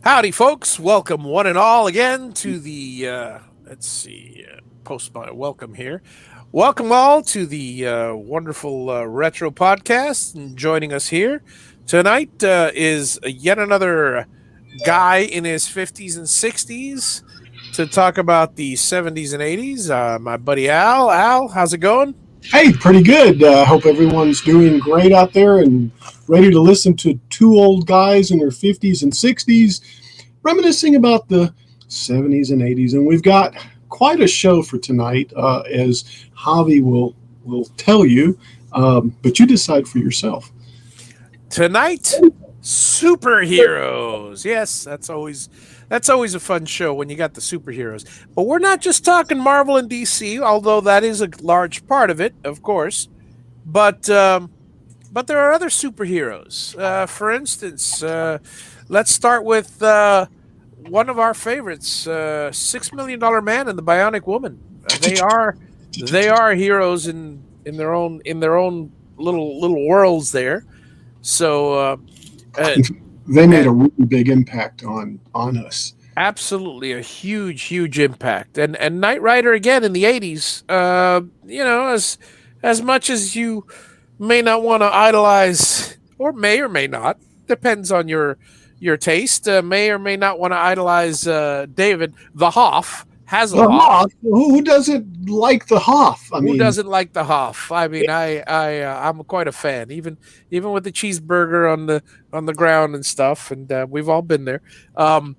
Howdy, folks. Welcome, one and all, again to the, post my welcome here. Welcome all to the wonderful retro podcast. And joining us here tonight is yet another guy in his 50s and 60s to talk about the 70s and 80s. My buddy Al. Al, how's it going? Hey, pretty good. Hope everyone's doing great out there and ready to listen to two old guys in their 50s and 60s reminiscing about the 70s and 80s. And we've got quite a show for tonight, as Javi will tell you, but you decide for yourself. Tonight, superheroes. Yes, that's always a fun show when you got the superheroes. But we're not just talking Marvel and DC, although that is a large part of it, of course. But there are other superheroes. For instance, let's start with one of our favorites, $6 Million Man and the Bionic Woman. They are heroes in their own little worlds there. So they made a really big impact on us. Absolutely, a huge impact. And Knight Rider again in the 80s. As much as you may not want to idolize, or may not, depends on your taste. May or may not want to idolize David the Hoff. Hoff. Who doesn't like the Hoff? Who doesn't like the Hoff? I mean, I'm quite a fan. Even with the cheeseburger on the ground and stuff, and we've all been there. But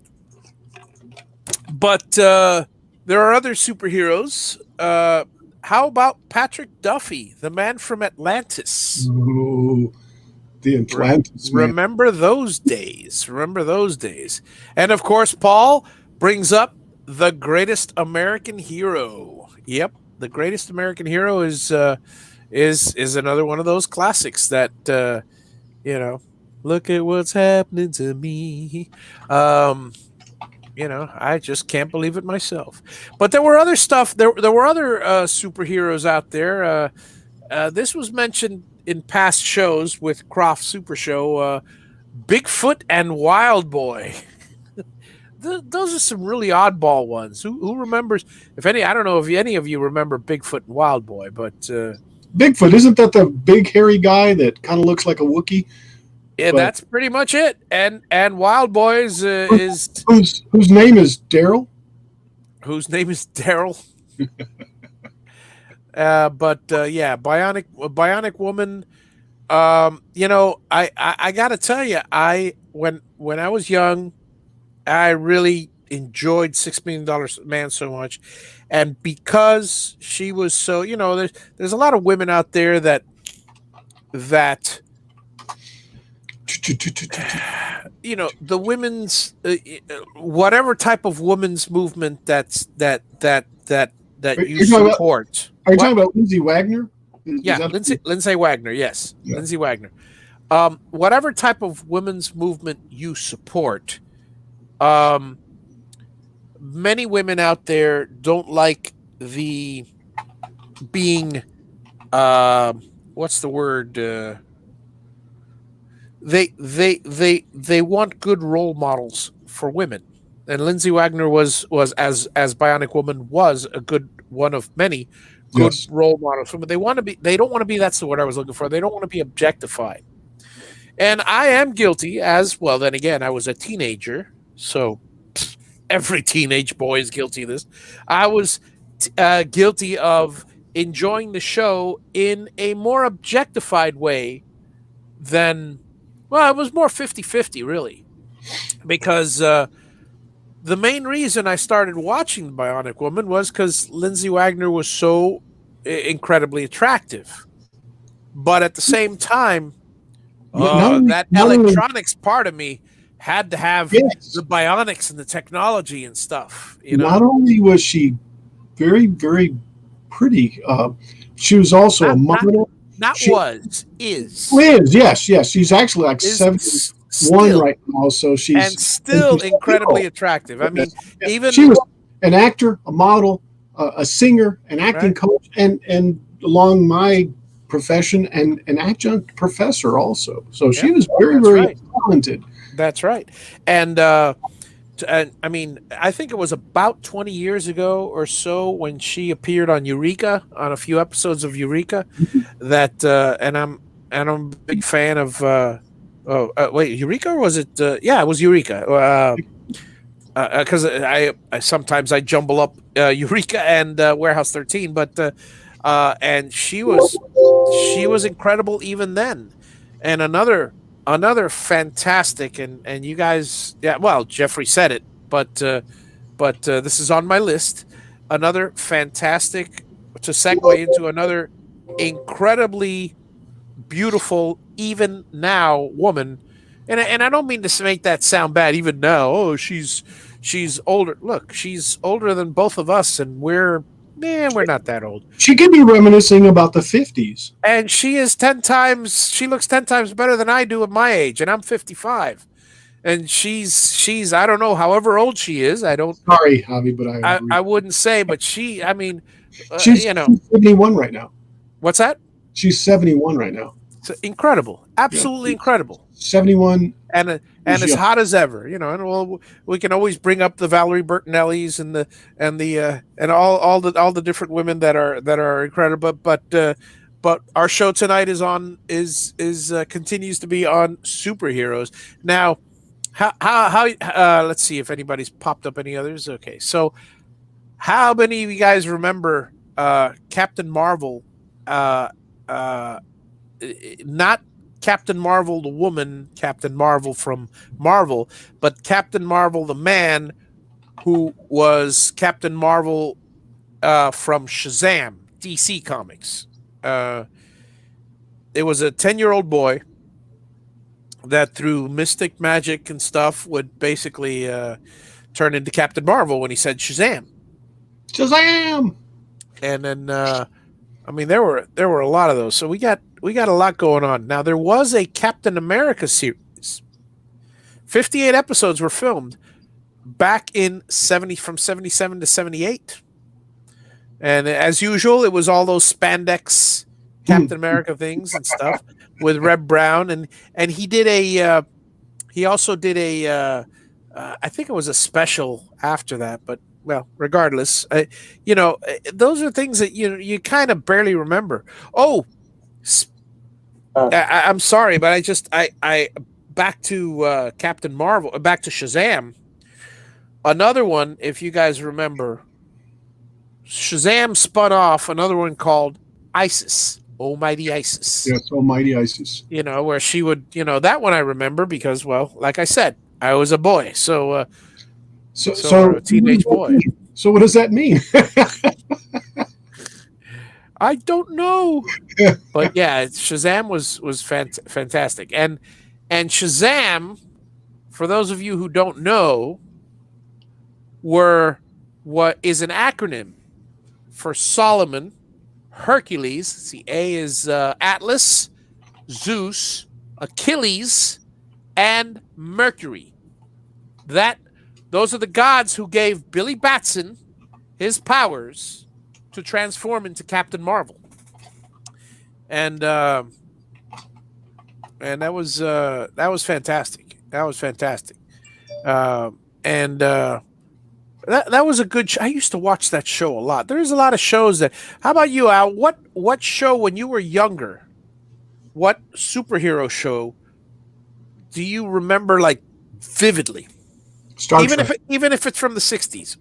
there are other superheroes. How about Patrick Duffy, the man from Atlantis? Ooh, the Atlantis. Remember those days. And of course, Paul brings up the greatest American hero. Yep, the greatest American hero is another one of those classics that look at what's happening to me. I just can't believe it myself. But there were other stuff. There were other superheroes out there. This was mentioned in past shows with Croft Super Show. Bigfoot and Wild Boy. Those are some really oddball ones. Who remembers? If any, I don't know if any of you remember Bigfoot and Wild Boy, but Bigfoot, isn't that the big hairy guy that kind of looks like a Wookiee? Yeah, that's pretty much it. And Wild Boy is whose name is Daryl. Whose name is Daryl. Bionic Woman. I gotta tell you, when I was young, I really enjoyed $6 Million Man so much, and because she was so, there's a lot of women out there that the women's whatever type of women's movement that you support. Are you talking about Lindsay Wagner? Lindsay Wagner, yes. Yeah. Lindsay Wagner. Whatever type of women's movement you support, many women out there don't like the being what's the word? They want good role models for women. And Lindsay Wagner was as Bionic Woman was a good one of many good role models. But they don't want to be, that's the word I was looking for. They don't want to be objectified. And I am guilty as well. Then again, I was a teenager, so every teenage boy is guilty of this. I was guilty of enjoying the show in a more objectified way than, well, it was more 50-50, really. Because the main reason I started watching The Bionic Woman was because Lindsay Wagner was so incredibly attractive. But at the same time, electronics part of me had to have the bionics and the technology and stuff. Not only was she very, very pretty, she was also a model. Is. Yes. She's actually like 71 right now, so she's still incredibly attractive. I mean, even she was an actor, a model, a singer, an acting coach, and along my profession, and an adjunct professor also. So she was very, very talented. That's right. And and I mean, I think it was about 20 years ago or so when she appeared on Eureka, on a few episodes of Eureka. That and I'm a big fan of. Wait, Eureka, or was it? Yeah, it was Eureka. Because I sometimes I jumble up Eureka and Warehouse 13, but and she was incredible even then. And another fantastic, and you guys, yeah, well, Jeffrey said it, but this is on my list. Another fantastic, to segue into another incredibly beautiful, even now, woman. And I don't mean to make that sound bad. Even now, oh, she's older. Look, she's older than both of us, and we're not that old. She could be reminiscing about the 50s. And she is 10 times. She looks 10 times better than I do at my age, and I'm 55. And she's I don't know, however old she is. I don't. Sorry, Javi, but I agree. I wouldn't say, but I mean, She's 71 right now. what's that? She's 71 right now. It's incredible, absolutely incredible. 71. And as hot as ever, and we can always bring up the Valerie Bertinellis and all the different women that are incredible. But our show tonight is continues to be on superheroes. Now, how let's see if anybody's popped up any others. Okay, so how many of you guys remember Captain Marvel? Not Captain Marvel, the woman, Captain Marvel from Marvel, but Captain Marvel, the man, who was Captain Marvel from Shazam, DC Comics. It was a 10-year-old boy that, through mystic magic and stuff, would basically turn into Captain Marvel when he said Shazam. Shazam! And then, I mean, there were a lot of those. So we got a lot going on. Now, there was a Captain America series. 58 episodes were filmed back in from 77 to 78. And as usual, it was all those spandex Captain America things and stuff with Reb Brown, and he also did a I think it was a special after that, but well, regardless, those are things that you kind of barely remember. Oh, I'm sorry, but I back to Captain Marvel, back to Shazam. Another one, if you guys remember, Shazam spun off another one called Isis, Almighty Isis. Yes, Almighty Isis. Where she would, that one I remember because, well, like I said, I was a boy, so a teenage boy. So what does that mean? I don't know, but yeah, Shazam was fantastic, and Shazam, for those of you who don't know, were what is an acronym for Solomon, Hercules. See, A is Atlas, Zeus, Achilles, and Mercury. Those are the gods who gave Billy Batson his powers to transform into Captain Marvel, and that was fantastic. That was fantastic, and that was a good show. I used to watch that show a lot. There's a lot of shows that. How about you, Al? What show when you were younger? What superhero show do you remember like vividly? Star Trek. Even if it's from the 60s.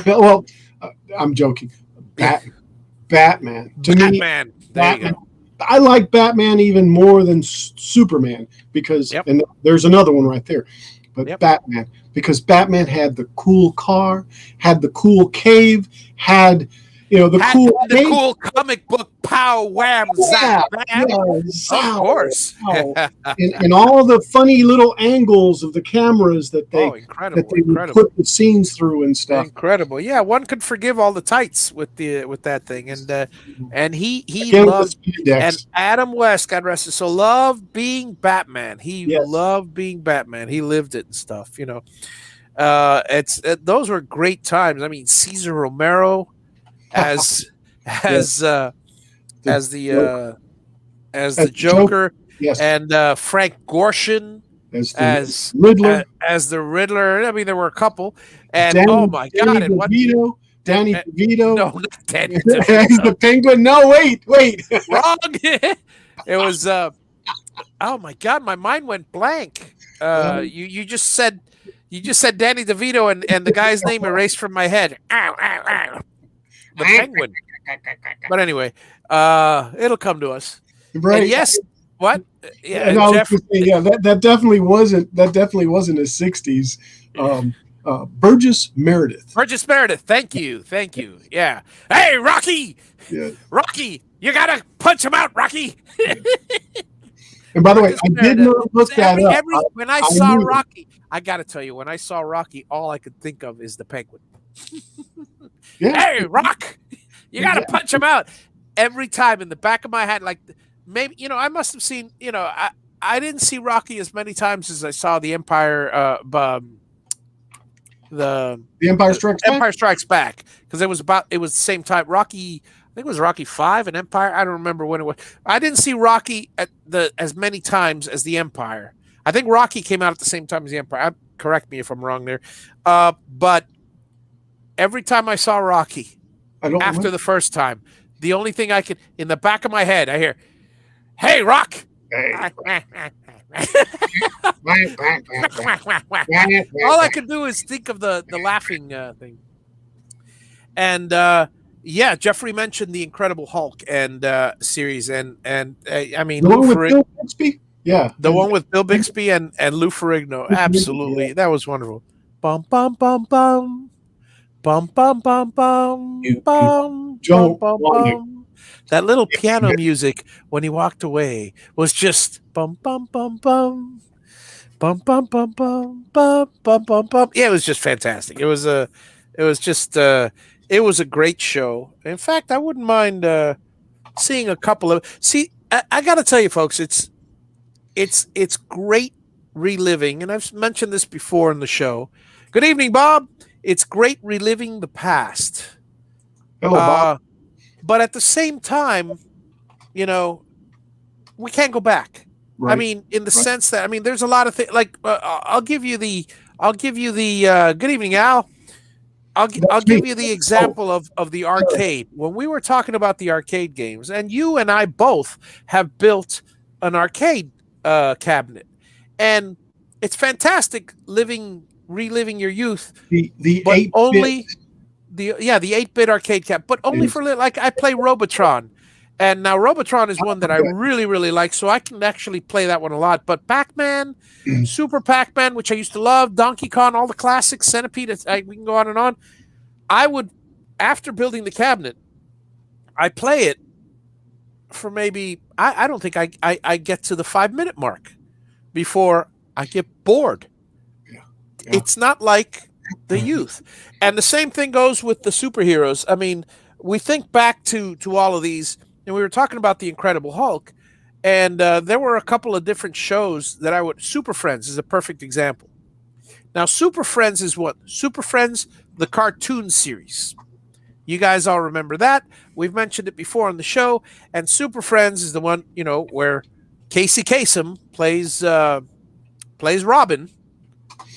Well, I'm joking. Batman. To me, Batman. I like Batman even more than Superman because, and there's another one right there, but Batman, because Batman had the cool car, had the cool cave, had the cool comic book pow wham zap, of course, and all the funny little angles of the cameras that they put the scenes through and stuff. Incredible, yeah. One could forgive all the tights with that thing, and he loved, and Adam West, God rest his soul, loved being Batman. He loved being Batman. He lived it and stuff. Those were great times. I mean, Cesar Romero as the Joker, yes. and Frank Gorshin as the as Riddler, as the Riddler. I mean, there were a couple, and Danny, oh my god, and what? Danny Uh, DeVito. no, not Danny He's DeVito. the Penguin. No, wait. Wrong. It was. Oh my god, my mind went blank. You just said Danny DeVito, and the guy's name erased from my head. Ow, ow, ow. The Penguin. But anyway, it'll come to us. Right. And yes. What? Yeah, and I Jeff. was saying, yeah, that definitely wasn't a '60s. Burgess Meredith. Burgess Meredith. Thank you. Yeah. Hey, Rocky. Yeah. Rocky, you gotta punch him out, Rocky. And by the way, I did not look that up. When I saw Rocky, I gotta tell you, when I saw Rocky, all I could think of is the Penguin. Yeah. Hey, Rock, you gotta punch him out. Every time in the back of my head, like maybe I must have seen. I didn't see Rocky as many times as I saw the Empire. The Empire Strikes Back. Empire Strikes Back, because it was the same time. Rocky, I think it was Rocky 5 and Empire. I don't remember when it was. I didn't see Rocky as many times as the Empire. I think Rocky came out at the same time as the Empire. Correct me if I'm wrong there. But every time I saw Rocky, after the first time, the only thing I could, in the back of my head, I hear, "Hey, Rock." Hey. All I could do is think of the laughing thing. And yeah, Jeffrey mentioned the Incredible Hulk and series, and I mean, the one with Bill Bixby. Yeah, the one with Bill Bixby and Lou Ferrigno. Absolutely, yeah. That was wonderful. Bum bum bum bum, bum bum bum bum, bum bum bum bum. That little piano music when he walked away was just bum bum bum bum, bum bum bum bum bum bum bum bum. Yeah, it was just fantastic. It was a great show. In fact, I wouldn't mind seeing a couple of. See, I got to tell you, folks, it's great reliving, and I've mentioned this before in the show. Good evening, Bob. It's great reliving the past. Hello, Bob. But at the same time, we can't go back. Right. I mean, in the sense that there's a lot of things. Like I'll give you the good evening, Al. I'll give you the example of the arcade. When we were talking about the arcade games, and you and I both have built an arcade cabinet, and it's fantastic reliving your youth. The 8-bit. The 8-bit arcade cap, but only for like I play Robotron, and now Robotron is one that I really, really like, so I can actually play that one a lot. But Pac-Man, Super Pac-Man, which I used to love, Donkey Kong, all the classics, Centipede, we can go on and on. I would, after building the cabinet, I play it for maybe I don't think I get to the 5-minute mark before I get bored. Yeah. It's not like the youth. And the same thing goes with the superheroes. I mean, we think back to all of these, and we were talking about the Incredible Hulk, and there were a couple of different shows that Super Friends is a perfect example. Now, Super Friends is what? Super Friends, the cartoon series. You guys all remember that. We've mentioned it before on the show, and Super Friends is the one, where Casey Kasem plays Robin.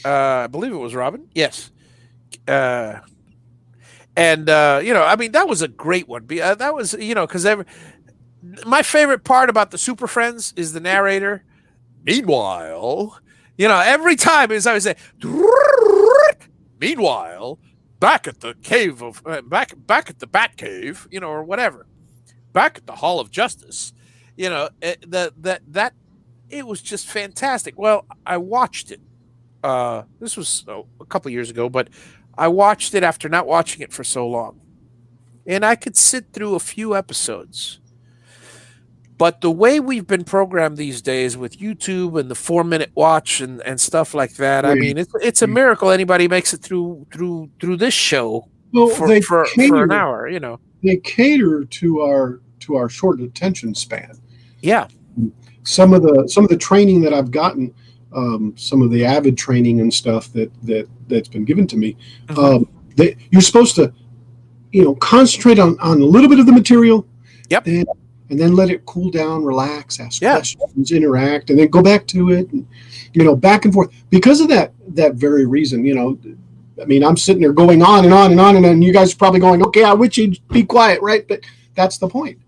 I believe it was Robin. Yes. That was a great one. That was, because my favorite part about the Super Friends is the narrator. Meanwhile, every time as I would say, meanwhile, back at the cave of back at the Bat Cave, or whatever, back at the Hall of Justice, that it was just fantastic. Well, I watched it. This was a couple years ago, but I watched it after not watching it for so long. And I could sit through a few episodes. But the way we've been programmed these days with YouTube and the 4-minute watch and stuff like that, I mean, it's a miracle anybody makes it through this show for an hour, They cater to our short attention span. Yeah. Some of the training that I've gotten, some of the avid training and stuff that's been given to me, you're supposed to, concentrate on a little bit of the material. Yep. and then let it cool down, relax, ask Yeah. questions, interact, and then go back to it, and, back and forth. Because of that very reason, I mean, I'm sitting there going on and on and on, and you guys are probably going, okay, I wish you'd be quiet, right? But that's the point,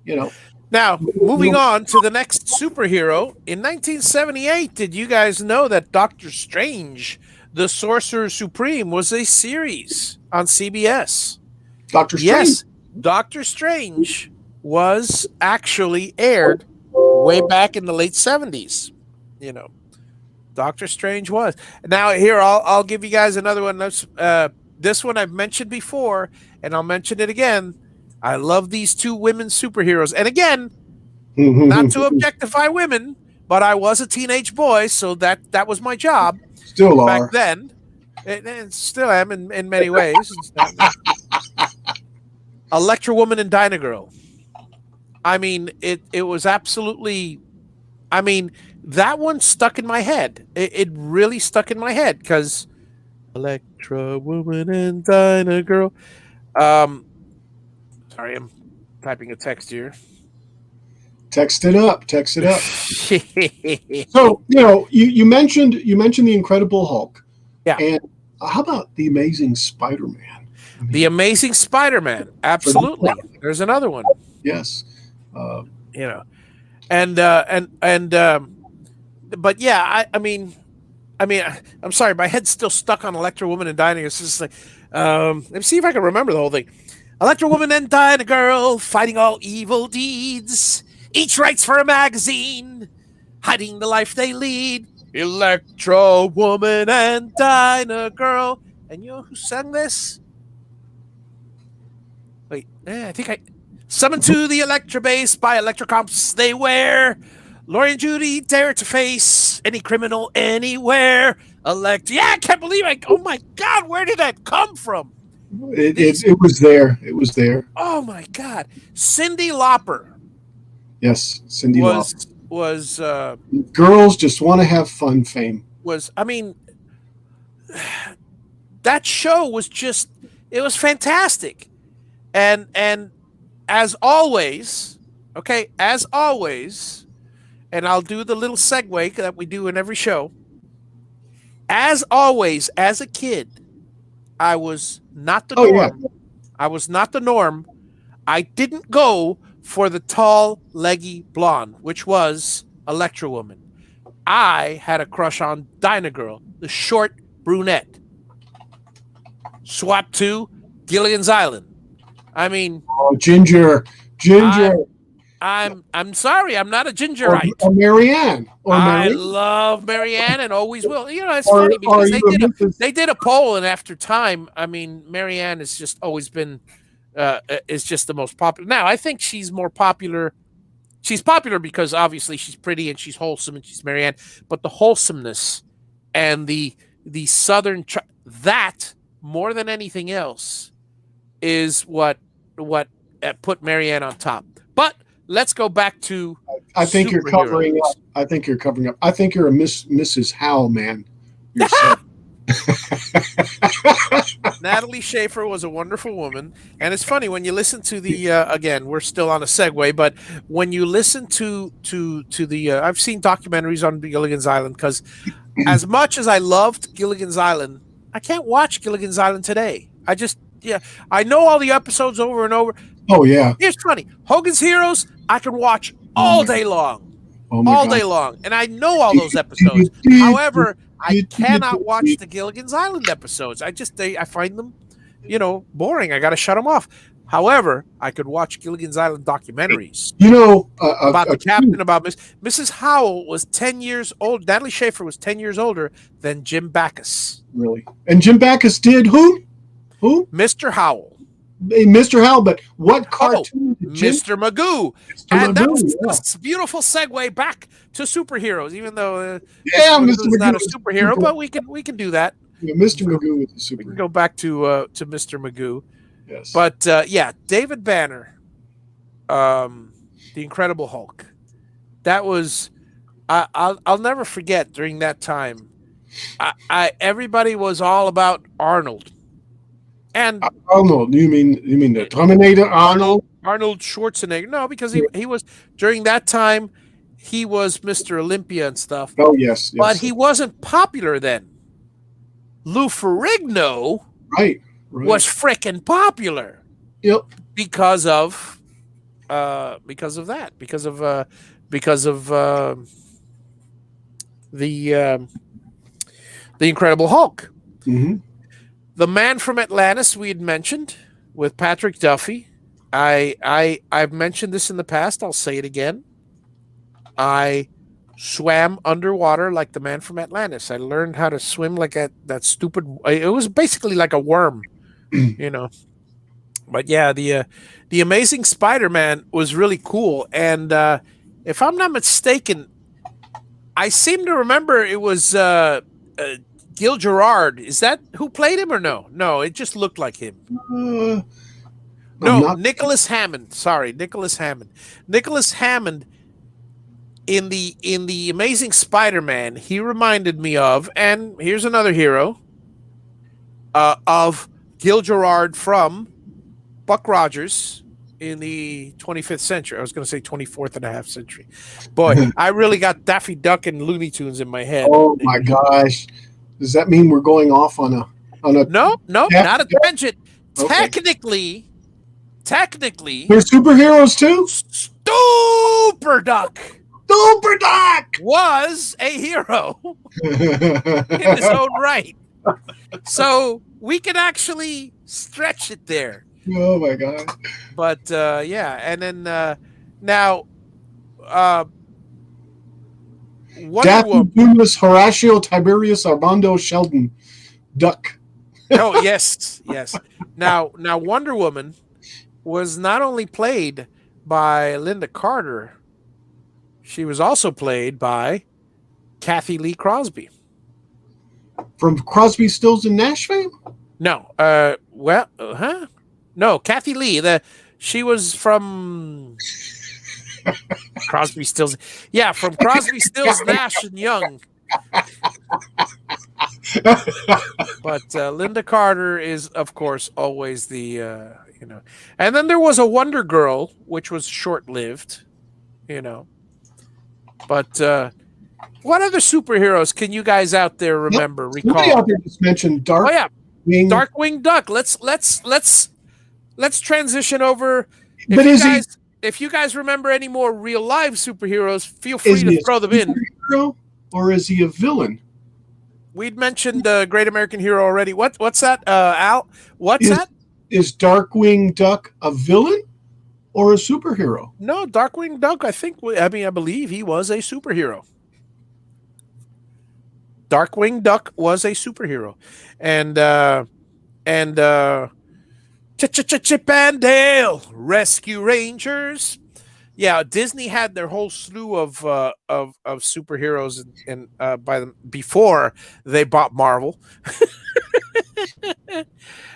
Now, moving on to the next superhero. In 1978, did you guys know that Doctor Strange, the Sorcerer Supreme, was a series on CBS? Doctor Strange. Yes, Doctor Strange was actually aired way back in the late 70s. Doctor Strange was. Now here, I'll give you guys another one. This one I've mentioned before, and I'll mention it again. I love these two women superheroes. And again, not to objectify women, but I was a teenage boy, so that was my job. Still back are. then. And still am in many ways. Electra Woman and Dyna Girl. I mean, it was absolutely. I mean, that one stuck in my head. It really stuck in my head because Electra Woman and Dyna Girl. Sorry, I'm typing a text here. Text it up. So you mentioned the Incredible Hulk. Yeah. And how about the Amazing Spider-Man? The Amazing Spider-Man. Absolutely. There's another one. Yes. But yeah, I mean, I'm sorry, my head's still stuck on Electra Woman and Dyna. It's just like, let me see if I can remember the whole thing. Electra Woman and Dyna Girl fighting all evil deeds. Each writes for a magazine, hiding the life they lead. Electra Woman and Dyna Girl. And you know who sang this? Wait, I think I... Summoned to the Electra base by Electra comps they wear. Laurie and Judy dare to face any criminal anywhere. Yeah, I can't believe it. Oh my God, where did that come from? It was there. It was there. Oh my God. Cyndi Lauper. Yes, Cyndi Lauper. Was Girls Just Want to Have Fun fame. I mean, that show was just, it was fantastic. And as always, and I'll do the little segue that we do in every show. As always, as a kid, I was not the norm. Yeah. I was not the norm. I didn't go for the tall, leggy blonde, which was Electra Woman. I had a crush on Dyna Girl, the short brunette. Swap to Gilligan's Island. I mean, Ginger. I'm sorry, I'm not a gingerite. Or Marianne. I love Marianne and always will. It's funny because they did a poll, and after time, I mean, Marianne has just always been is just the most popular. Now, I think she's more popular. She's popular because obviously she's pretty and she's wholesome and she's Marianne, but the wholesomeness and the southern that more than anything else is what put Marianne on top. But let's go back to. I think you're covering up. I think you're a Mrs. Howell, man. Natalie Schaefer was a wonderful woman, and it's funny when you listen to the. Again, we're still on a segue, but when you listen to the, I've seen documentaries on Gilligan's Island because, as much as I loved Gilligan's Island, I can't watch Gilligan's Island today. I know all the episodes over and over. Oh yeah. Here's funny. Hogan's Heroes, I can watch all day long. All day long. And I know all those episodes. However, I cannot watch the Gilligan's Island episodes. I find them, boring. I got to shut them off. However, I could watch Gilligan's Island documentaries. About the captain, about Mrs. Howell was 10 years old. Natalie Schaefer was 10 years older than Jim Backus. Really? And Jim Backus did who? Who? Mr. Howell. Mr. Howell, but what cartoon? Mr. Magoo. And that was a beautiful segue back to superheroes, even though Mr. Magoo is not a superhero, but we can do that. Yeah, Mr. Magoo is a superhero. We can go back to Mr. Magoo. Yes. But David Banner, the Incredible Hulk. That was I'll never forget during that time. Everybody was all about Arnold. And Arnold, you mean the Terminator Arnold? Arnold Schwarzenegger. No, because he was during that time he was Mr. Olympia and stuff. Oh yes, But yes. he wasn't popular then. Lou Ferrigno Right. was frickin' popular. Yep. Because of that. Because of the Incredible Hulk. Mm-hmm. The Man from Atlantis we had mentioned with Patrick Duffy. I've mentioned this in the past. I'll say it again. I swam underwater like the Man from Atlantis. I learned how to swim like that stupid. It was basically like a worm, you know. But yeah, the Amazing Spider-Man was really cool, and if I'm not mistaken, I seem to remember it was Gil Gerard. Is that who played him or no? No, it just looked like him. No, Nicholas Hammond. Sorry, Nicholas Hammond. Nicholas Hammond in the Amazing Spider-Man, he reminded me of, and here's another hero of Gil Gerard from Buck Rogers in the 25th century. I was going to say 24th and a half century. Boy, I really got Daffy Duck and Looney Tunes in my head. Oh my gosh. Does that mean we're going off on a No, not a tangent. Okay. Technically they're superheroes too? Super Duck was a hero in his own right. So we can actually stretch it there. Oh my god! But yeah, and then now, Daffy Dumas, Horatio Tiberius Armando Sheldon, Duck. Oh yes. Now Wonder Woman was not only played by Linda Carter, she was also played by Kathy Lee Crosby. From Crosby, Stills, and Nash fame? No, No, Kathy Lee. She was from Crosby, Stills. Yeah, from Crosby, Stills, Nash, and Young. But Linda Carter is, of course, always the And then there was a Wonder Girl, which was short-lived, But what other superheroes can you guys out there recall? Somebody out there just mentioned Darkwing Duck. Let's transition over. If you guys remember any more real life superheroes, feel free to throw them in. Or is he a villain? We'd mentioned Great American Hero already. What's that, Al? What's that? Is Darkwing Duck a villain or a superhero? No, Darkwing Duck. I believe he was a superhero. Darkwing Duck was a superhero, and Chip and Dale Rescue Rangers. Yeah, Disney had their whole slew of superheroes before they bought Marvel,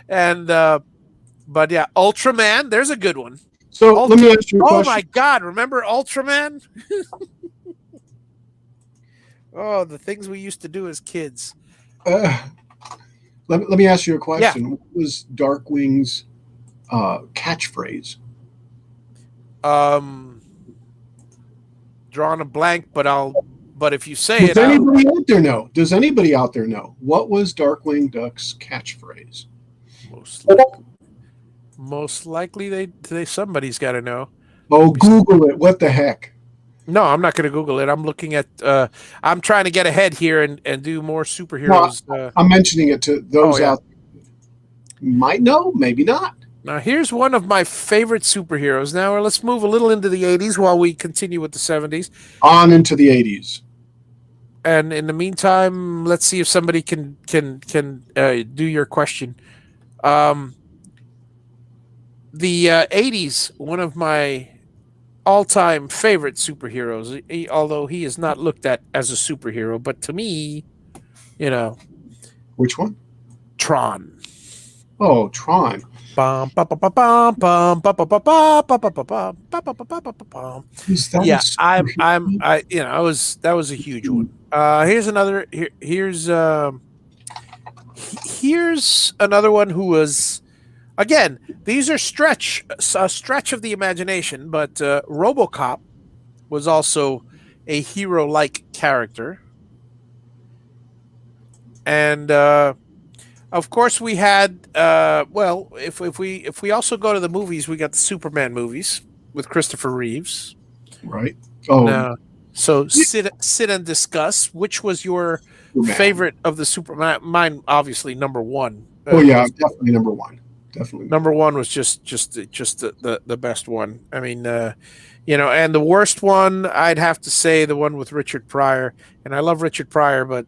and but yeah, Ultraman. There's a good one. So let me ask you a question. Oh my God! Remember Ultraman? Oh, the things we used to do as kids. Let me ask you a question. Yeah. What was Darkwing's catchphrase? Drawing a blank, but if you say Does anybody out there know? Does anybody out there know what was Darkwing Duck's catchphrase? Most likely somebody's got to know. Oh, Google it. What the heck? No, I'm not going to Google it. I'm looking at. I'm trying to get ahead here and do more superheroes. No, I'm mentioning it to those out there. Might know, maybe not. Now, here's one of my favorite superheroes. Now, let's move a little into the 80s while we continue with the 70s. On into the 80s. And in the meantime, let's see if somebody can do your question. The 80s, one of my all-time favorite superheroes, although he is not looked at as a superhero, but to me, Which one? Tron. Oh, Tron. Yeah, that was a huge one. Here's another. Here's another one who was Again, these are a stretch of the imagination, but RoboCop was also a hero-like character, and of course we had. Well, if we also go to the movies, we got the Superman movies with Christopher Reeves. Right. Oh, Now, so sit and discuss. Which was your Superman. favorite of the Superman? Mine, obviously, number one. Oh yeah, definitely number one. Definitely number one was just the best one. I mean, and the worst one, I'd have to say the one with Richard Pryor. And I love Richard Pryor, but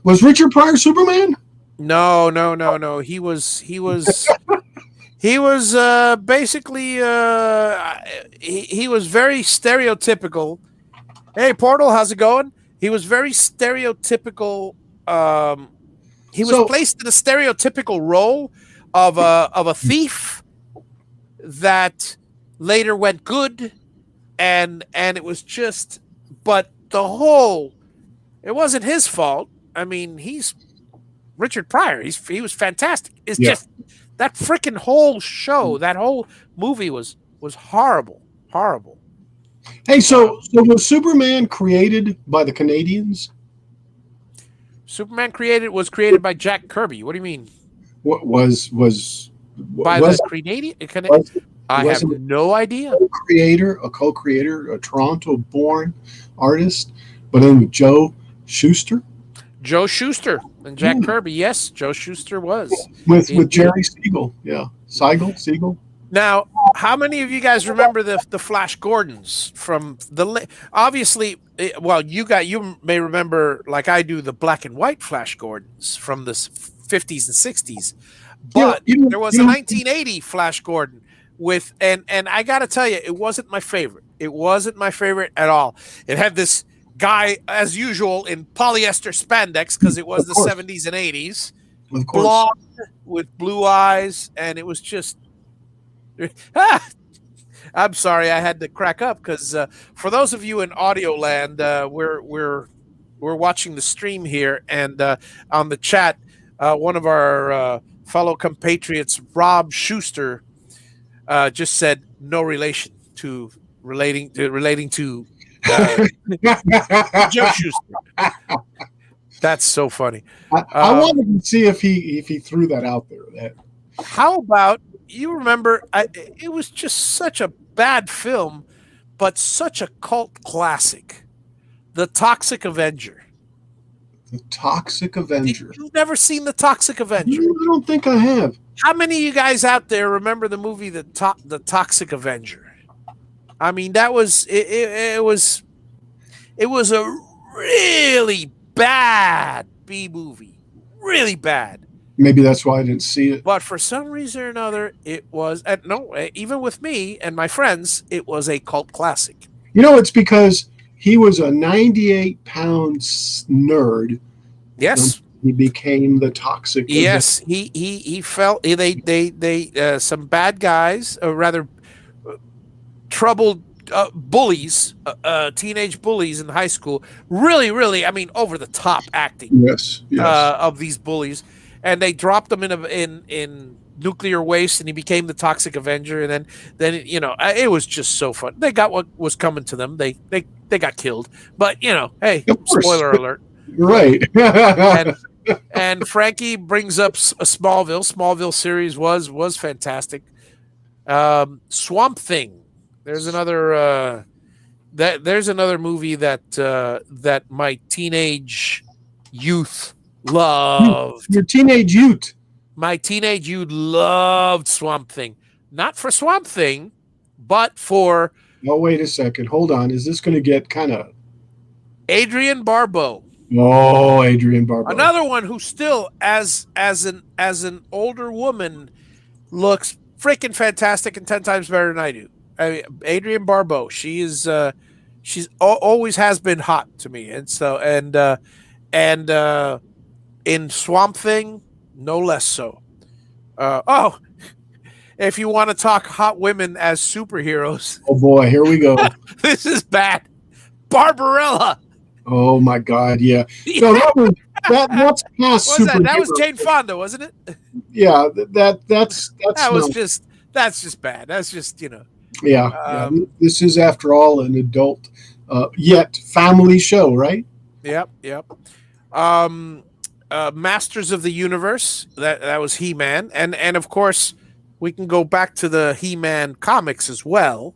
was Richard Pryor Superman? no. He was basically he was very stereotypical. Hey, Portal, how's it going? He was very stereotypical. He was placed in a stereotypical role of a thief that later went good, and it was just. But it wasn't his fault. I mean, he's Richard Pryor. He was fantastic. It's just that freaking whole show, that whole movie was horrible. Hey, so was Superman created by the Canadians? Superman was created by Jack Kirby. What do you mean? What was by the Canadian? I have no idea. A co-creator, a Toronto-born artist, but then Joe Shuster. Joe Shuster and Jack Kirby. Yes, Joe Shuster was with Jerry Siegel. Yeah, Siegel. Now, how many of you guys remember the Flash Gordons from obviously? Well, you may remember, like I do, the black and white Flash Gordons from the 50s and 60s. But there was a 1980 Flash Gordon with and I got to tell you, it wasn't my favorite. It wasn't my favorite at all. It had this guy, as usual, in polyester spandex because it was the 70s and 80s, blonde with blue eyes, and it was just. I'm sorry, I had to crack up because for those of you in audio land, we're watching the stream here, and on the chat, one of our fellow compatriots, Rob Schuster, just said no relation to relating to Joe Schuster. That's so funny. I wanted to see if he threw that out there. How about? You remember, it was just such a bad film, but such a cult classic. The Toxic Avenger. The Toxic Avenger. You've never seen The Toxic Avenger? I don't think I have. How many of you guys out there remember the movie The Toxic Avenger? I mean, that was it was a really bad B movie. Really bad. Maybe that's why I didn't see it. But for some reason or another, it was even with me and my friends, it was a cult classic. It's because he was a 98-pound nerd. Yes, he became the toxic. Yes, he felt they some bad guys, or rather, troubled bullies, teenage bullies in high school. Really, I mean, over the top acting. Yes. Of these bullies. And they dropped him in nuclear waste, and he became the Toxic Avenger. And then it was just so fun. They got what was coming to them. They got killed. But hey, spoiler alert. Right. and Frankie brings up a Smallville. Smallville series was fantastic. Swamp Thing. There's another movie that my teenage youth loved. Your teenage youth. My teenage youth loved Swamp Thing. Not for Swamp Thing, but for. Oh, wait a second. Hold on. Is this going to get kind of. Adrienne Barbeau. Oh, Adrienne Barbeau. Another one who still, as an older woman, looks freaking fantastic and 10 times better than I do. I mean, Adrienne Barbeau. She's always has been hot to me, and so in Swamp Thing, no less so. If you want to talk hot women as superheroes. Oh boy, here we go. This is bad. Barbarella. Oh my God, yeah. No, that's past What was that? That was superhero. Jane Fonda, wasn't it? Yeah, that's That was not. just that's just bad. That's just Yeah, yeah. um, This is after all an adult, yet family show, right? yep, yep. Um, Masters of the Universe. That was He Man, and of course we can go back to the He Man comics as well.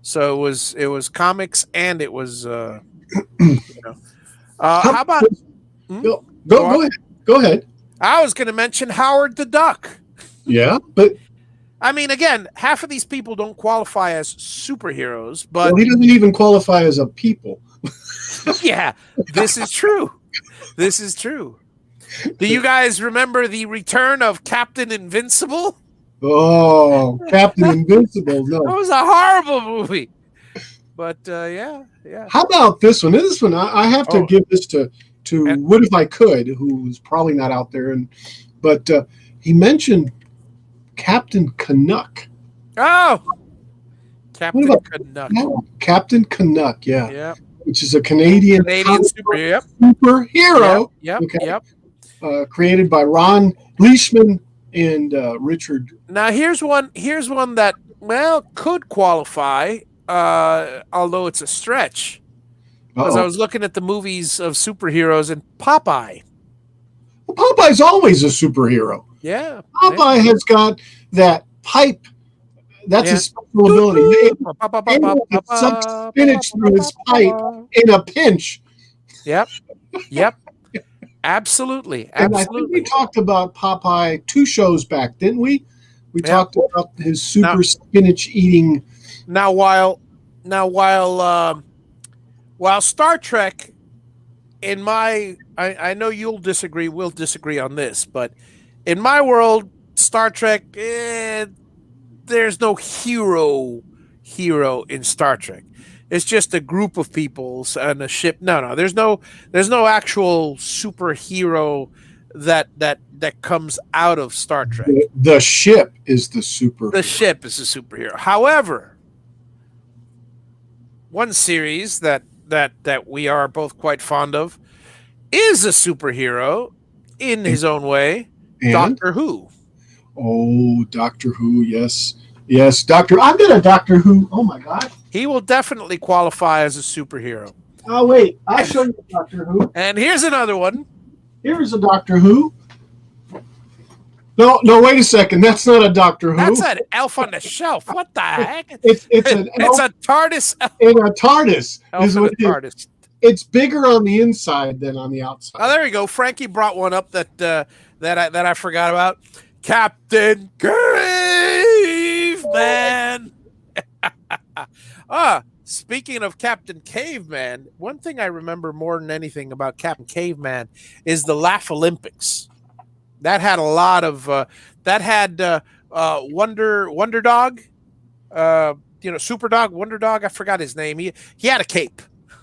So it was comics and it was you know. How, How about hmm? go Go go on. ahead. Go ahead. I was going to mention Howard the Duck. Yeah, but I mean, again, half of these people don't qualify as superheroes, well, but he doesn't even qualify as a people. yeah, this is true. This is true. Do you guys remember the return of Captain Invincible? Oh, Captain Invincible. That No. was a horrible movie. But yeah, yeah. How about this one? This one, I have to Oh, give this to and What If I Could, who's probably not out there, but he mentioned Captain Canuck. oh, What Captain about Canuck. that one? Captain Canuck? Yeah, Yep. which is a Canadian Canadian superhero. Yep. Yep. superhero. Yep. Okay, Yep. created by Ron Leishman and Richard. Now here's one. Here's one that could qualify, although it's a stretch. Because I Uh-oh. was looking at the movies of superheroes and Popeye. Well, Popeye's always a superhero. Yeah. Popeye has got that pipe. That's Yeah. his special ability. Able to suck spinach through his pipe in a pinch. Yep. Yep. Absolutely. And I think we Absolutely. talked about Popeye 2 shows back, didn't we? We Yep. talked about his super Now, spinach eating. now while Star Trek I know you'll disagree, we'll disagree on this, but in my world, Star Trek, there's no hero in Star Trek. It's just a group of peoples and a ship. No, there's no actual superhero that comes out of Star Trek. The ship is the super. The ship is a superhero. However, one series that we are both quite fond of is a superhero in his own way, And Doctor Who. oh, Doctor Who, yes, yes, Doctor. I've got a Doctor Who. Oh my God. He will definitely qualify as a superhero. Oh wait, I'll show you Doctor Who. And here's another one. Here's a Doctor Who. No, wait a second. That's not a Doctor Who. That's an elf on the shelf. What the heck? It's an It's elf a TARDIS. in a TARDIS. Elf Is in a what it is. TARDIS. It's bigger on the inside than on the outside. Oh, there we go. Frankie brought one up that I forgot about. Captain Caveman. Speaking of Captain Caveman, one thing I remember more than anything about Captain Caveman is the Laugh Olympics. That had a lot of Wonder Dog, Super Dog, Wonder Dog. I forgot his name. He had a cape.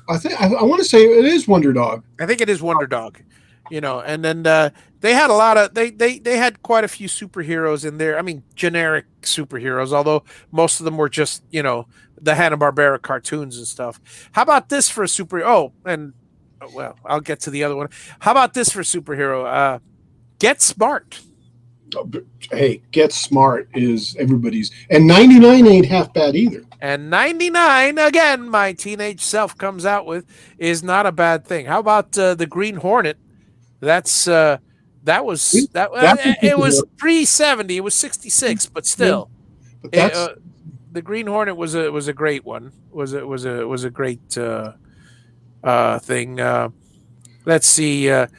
I want to say it is Wonder Dog. I think it is Wonder Dog. And then they had a lot of they had quite a few superheroes in there. I mean, generic superheroes, although most of them were just the Hanna-Barbera cartoons and stuff. How about this for a superhero? Well, I'll get to the other one. How about this for a superhero? Get Smart. Hey, Get Smart is everybody's, and 99 ain't half bad either. And 99, again, my teenage self comes out with, is not a bad thing. How about the Green Hornet? It was pre-70, it was 66, but still. Yeah, but the Green Hornet was a great one. Was a great thing. Let's see. And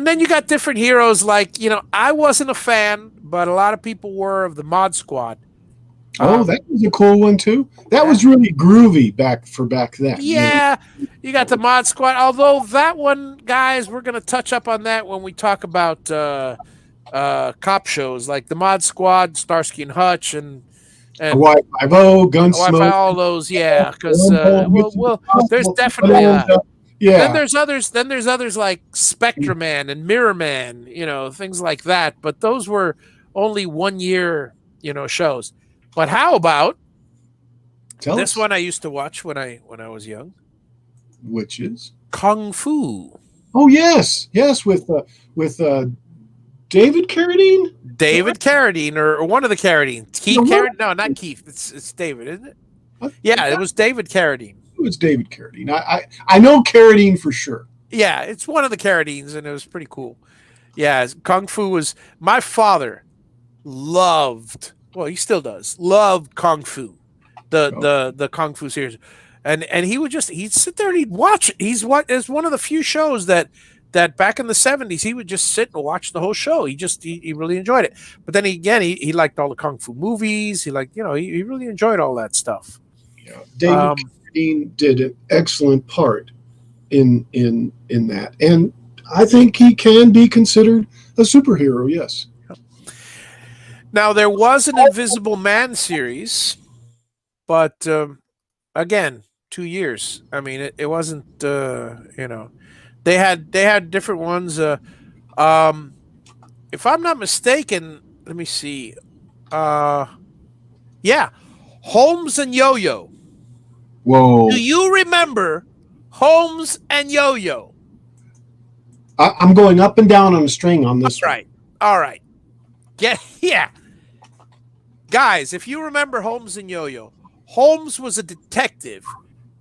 then you got different heroes like, I wasn't a fan, but a lot of people were, of the Mod Squad. that was a cool one too. That was really groovy back then. Yeah, you got the Mod Squad. Although that one, guys, we're going to touch up on that when we talk about cop shows like the Mod Squad, Starsky and Hutch, and Hawaii Five-0, Gunsmoke, all those. Yeah, because there's definitely. Yeah. Then there's others like Spectre Man and Mirror Man, things like that. But those were only 1 year, shows. But how about this one I used to watch when I was young? Which is Kung Fu. Oh yes, yes, with David Carradine. David Carradine, or one of the Carradines. Keith No, Carradine? No, not Keith. It's David, isn't it? Yeah, it was David Carradine. It was David Carradine. I know Carradine for sure. Yeah, it's one of the Carradines, and it was pretty cool. Yeah, Kung Fu was my father loved. Well, he still does. Loved Kung Fu, the Kung Fu series, and he'd sit there and he'd watch it. It's one of the few shows that back in the 70's he would just sit and watch the whole show. He really enjoyed it. But then he liked all the Kung Fu movies. He liked he really enjoyed all that stuff. Yeah, David Carradine did an excellent part in that, and I think he can be considered a superhero. Yes. Now there was an Invisible Man series, but again, 2 years. I mean, it wasn't. They had different ones. If I'm not mistaken, let me see. Yeah, Holmes and Yo-Yo. Whoa. Do you remember Holmes and Yo-Yo? I'm going up and down on a string on this. All right. Yeah. Guys, if you remember Holmes and Yo-Yo, Holmes was a detective.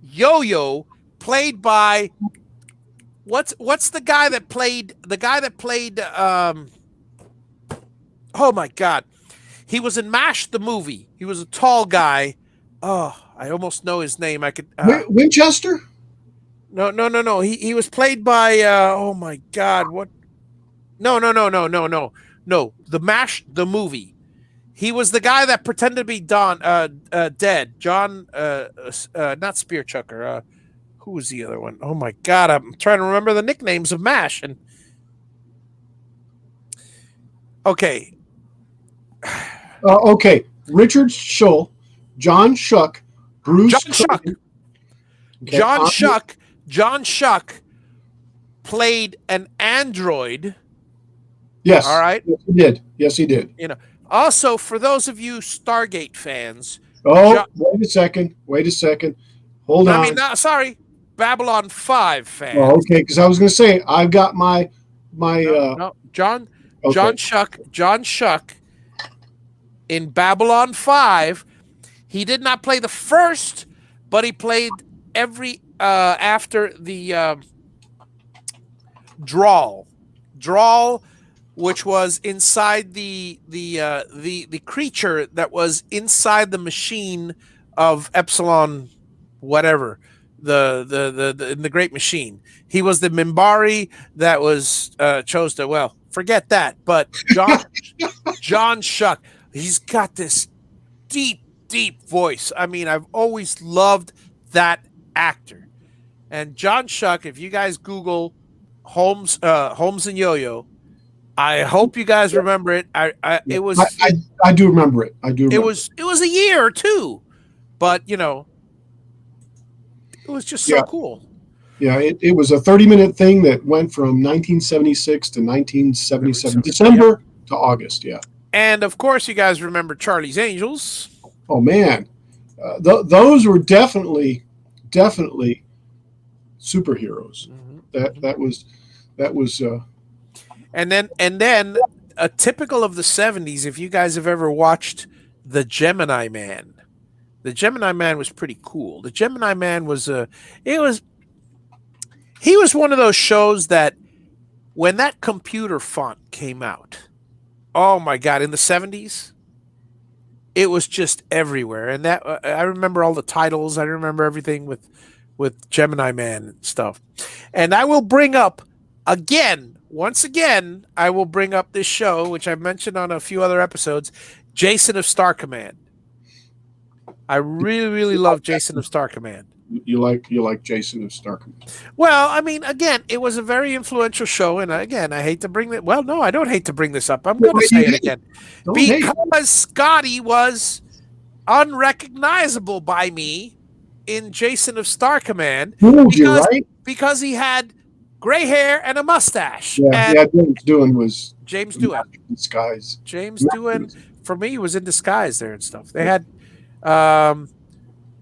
Yo-Yo, played by what's the guy that played oh my God. He was in MASH the movie. He was a tall guy. Oh, I almost know his name. I could Winchester? No. He was played by oh my God, what? No. The MASH the movie. He was the guy that pretended to be dead. John not Spear Chucker. Who was the other one? Oh my God, I'm trying to remember the nicknames of MASH. And okay. Okay. Richard Schull, John Shuck, Bruce John Shuck. Okay. John Shuck played an android. Yes. All right. Yes, he did. Also, for those of you Stargate fans. Wait a second. Hold on. Sorry. Babylon 5 fans. Oh, okay, because I was going to say, I've got my John Shuck in Babylon 5. He did not play the first, but he played every after the Drawl, which was inside the creature that was inside the machine of Epsilon, whatever, the Great Machine. He was the Minbari that was chose to. Well, forget that. But John Shuck, he's got this deep voice. I mean, I've always loved that actor. And John Shuck, if you guys Google Holmes and Yo-Yo, I hope you guys remember it. I do remember it. It was a year or two, but it was just so cool. Yeah, it was a 30-minute thing that went from 1976 to 1977, December to August. Yeah, and of course you guys remember Charlie's Angels. Oh man, those were definitely superheroes. Mm-hmm. That was. And then a typical of the 70's, if you guys have ever watched The Gemini Man. The Gemini Man was pretty cool. The Gemini Man was he was one of those shows that when that computer font came out, oh my God, in the 70's, it was just everywhere. And that I remember all the titles. I remember everything with Gemini Man and stuff. And I will bring up once again, I will bring up this show, which I've mentioned on a few other episodes, Jason of Star Command. I really love Jason of Star Command. You like Jason of Star Command? Well, I mean, again, it was a very influential show, and again, I hate to bring that. Well, no, I don't hate to bring this up. I'm going to say it again because Scotty was unrecognizable by me in Jason of Star Command because he had gray hair and a mustache. Yeah, James Doohan was James Doohan. In disguise. James Doohan, for me, was in disguise there and stuff. They had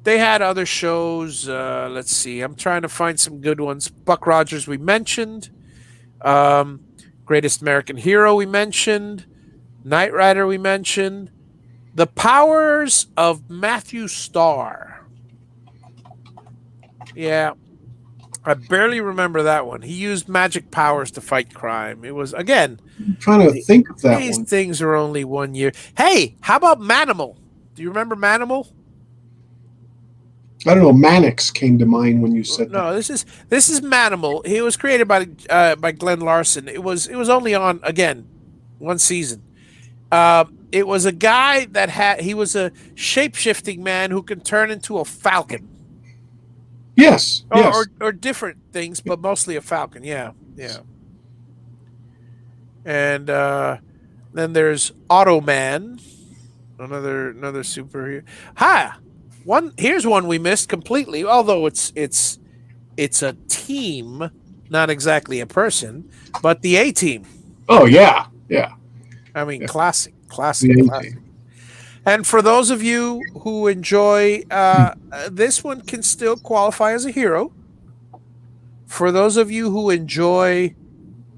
They had other shows. Let's see. I'm trying to find some good ones. Buck Rogers, we mentioned. Um, Greatest American Hero, we mentioned. Knight Rider, we mentioned. The Powers of Matthew Starr. Yeah, I barely remember that one. He used magic powers to fight crime. It was, again, I'm trying to think of that these one. things are only 1 year. Hey, how about Manimal? Do you remember Manimal? I don't know. Mannix came to mind when you said No, that. this is Manimal. He was created by Glenn Larson. It was only on, again, one season. It was a guy that he was a shape shifting man who can turn into a falcon, Yes, yes. or different things, but mostly a falcon. Yeah, yeah. And then there's Automan, another superhero. Ha! Here's one we missed completely. Although it's a team, not exactly a person, but the A Team. Oh yeah, yeah. I mean, Yeah. classic, classic, The classic. A-Team. And for those of you who enjoy, this one can still qualify as a hero. For those of you who enjoy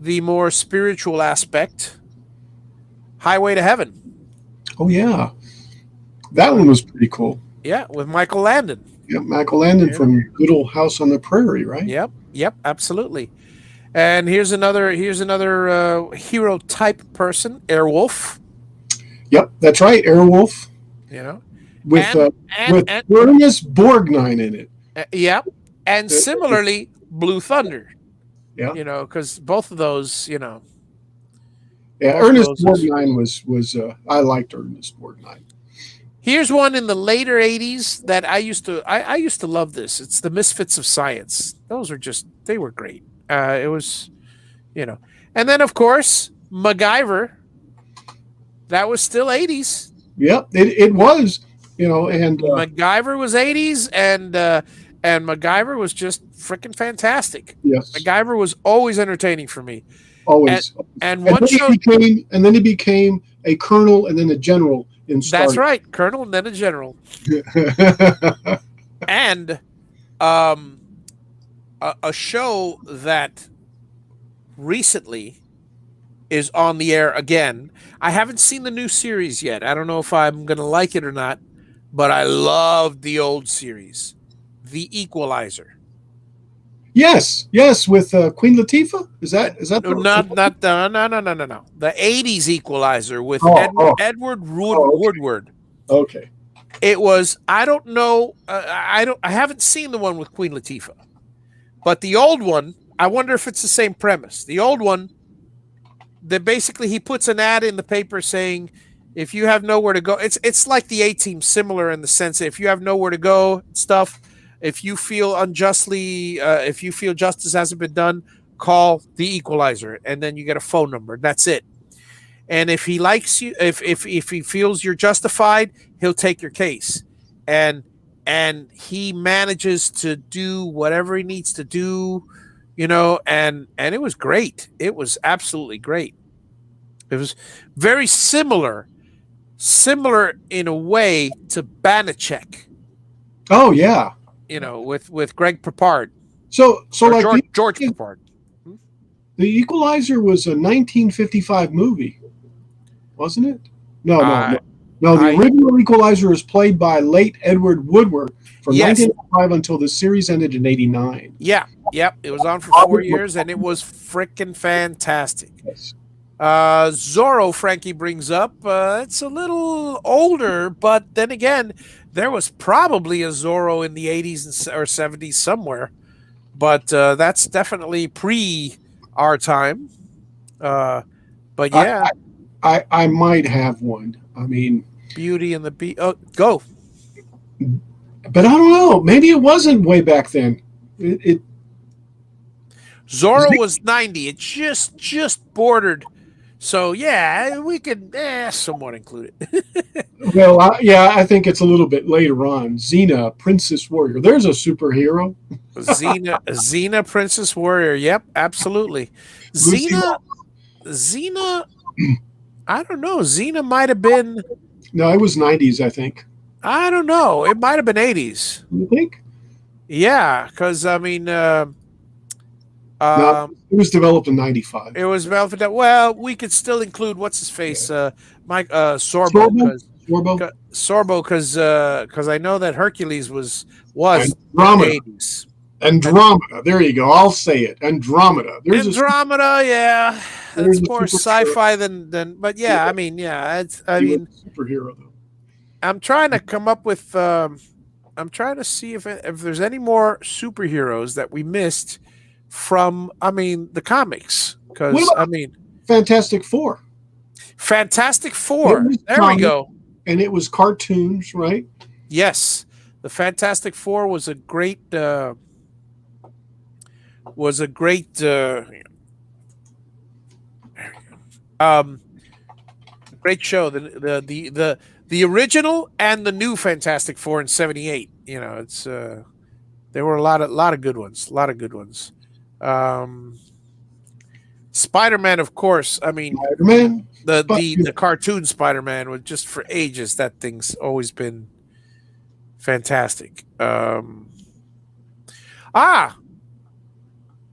the more spiritual aspect, Highway to Heaven. Oh yeah, that one was pretty cool. Yeah, with Michael Landon. Yeah, Michael Landon Yeah. from Good Old House on the Prairie, right? Yep, yep, absolutely. And here's another hero type person, Airwolf. Yep, that's right. Airwolf You know, with and and with and Ernest Borgnine in it. yep, and Uh, similarly, Blue Thunder. Yeah, Because both of those, yeah. both of Ernest those. Borgnine was I liked Ernest Borgnine. Here's one in the later '80s that I used to love this. It's the Misfits of Science. They were great. It was, you know, and then of course MacGyver. That was still '80s. Yep, it was. And MacGyver was '80s, and MacGyver was just freaking fantastic. yes, MacGyver was always entertaining for me. And always. and And one show. then he became a colonel and then a general in Star. That's right, Colonel and then a general. And a show that recently is on the air again. I haven't seen the new series yet. I don't know if I'm going to like it or not, but I loved the old series, The Equalizer. Yes, yes, with Queen Latifah. Is that No, not the no. The '80s Equalizer with Oh, oh. Edward Oh, okay. Woodward. Okay. It was. I don't know. I haven't seen the one with Queen Latifah, but the old one. I wonder if it's the same premise. The old one, that basically he puts an ad in the paper saying, if you have nowhere to go, it's like the A Team, similar in the sense that if you have nowhere to go, stuff. If you feel unjustly, if you feel justice hasn't been done, call the Equalizer, and then you get a phone number. That's it. And if he likes you, if he feels you're justified, he'll take your case. And he manages to do whatever he needs to do, and it was great. It was absolutely great. It was very similar in a way to Banachek, Oh yeah. with Greg Papard, So or like George Papard. the Equalizer was a 1955 movie, wasn't it? No, no, Uh, no. No, the I- original Equalizer was played by late Edward Woodward from Yes. 1905 until the series ended in '89. Yeah, yep. It was on for 4 years, and it was freaking fantastic. Yes. Zorro, Frankie brings up. It's a little older, but then again, there was probably a Zorro in the '80s or '70s somewhere. But that's definitely pre our time. But yeah, I might have one. I mean, Beauty and the Beast. Oh, go. but I don't know. Maybe it wasn't way back then. It Zorro was '90. It just bordered. So yeah, we could somewhat include it. well, I think it's a little bit later on. Xena, Princess Warrior. There's a superhero. Xena, Princess Warrior. Yep, absolutely. Lucy Xena. I don't know. Xena might have been. No, it was '90s, I think. I don't know. It might have been 80s. You think? Yeah, because I mean, No, it was developed in '95. it was Velvet. Well, we could still include what's his face, Mike Sorbo, Sorbo, because Sorbo, Sorbo, because I know that Hercules was the Andromeda, 80s. Andromeda. There you go. I'll say it. Andromeda. Andromeda, yeah, there's that's a more superhero. sci-fi than. But yeah, I mean, yeah, He was a superhero though. I'm trying to come up with. I'm trying to see if there's any more superheroes that we missed from. I mean, the comics, What because I about mean, Fantastic Four? Fantastic It Four. was There we comic go. and it was cartoons, right? Yes, the Fantastic Four was a great. Was a great. Um, great show. The original and the new Fantastic Four in '78. You know, it's there were a lot of good ones. A lot of good ones. Um, Spider Man, of course. I mean, Spider-Man. the cartoon Spider Man was just for ages. That thing's always been fantastic. Ah,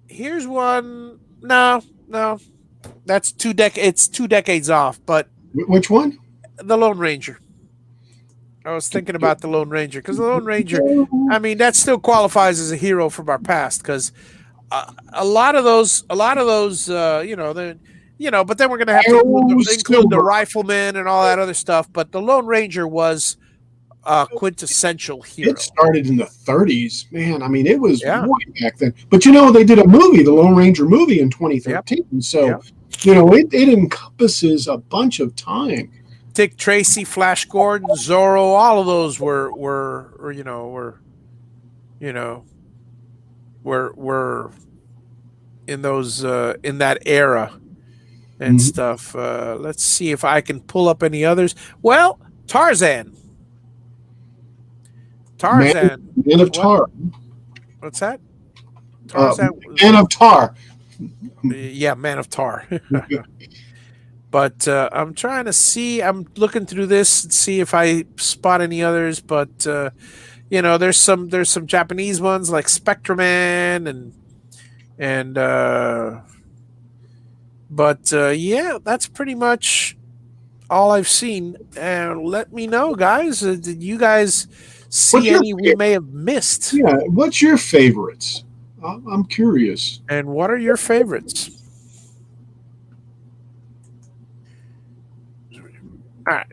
here's one. No, no, that's It's 2 decades off. But Which one? the Lone Ranger. I was thinking about the Lone Ranger because the Lone Ranger. I mean, that still qualifies as a hero from our past because a lot of those, but then we're going to have to include the riflemen and all that other stuff. But the Lone Ranger was a quintessential hero. It started in the 30s, man. I mean, it was Yeah. way back then. But they did a movie, the Lone Ranger movie, in 2013. Yep. So, Yep. It encompasses a bunch of time. Dick Tracy, Flash Gordon, Zorro, all of those were in those in that era and stuff. Let's see if I can pull up any others. Well, Tarzan. Man of Tar. What's that? Tarzan. Man of Tar. Yeah, Man of Tar. But I'm trying to see. I'm looking through this and see if I spot any others. But there's some Japanese ones like Spectreman yeah, that's pretty much all I've seen. And let me know, guys. Did you guys see any we may have missed? Yeah. What's your favorites? I'm curious. And what are your favorites? All right.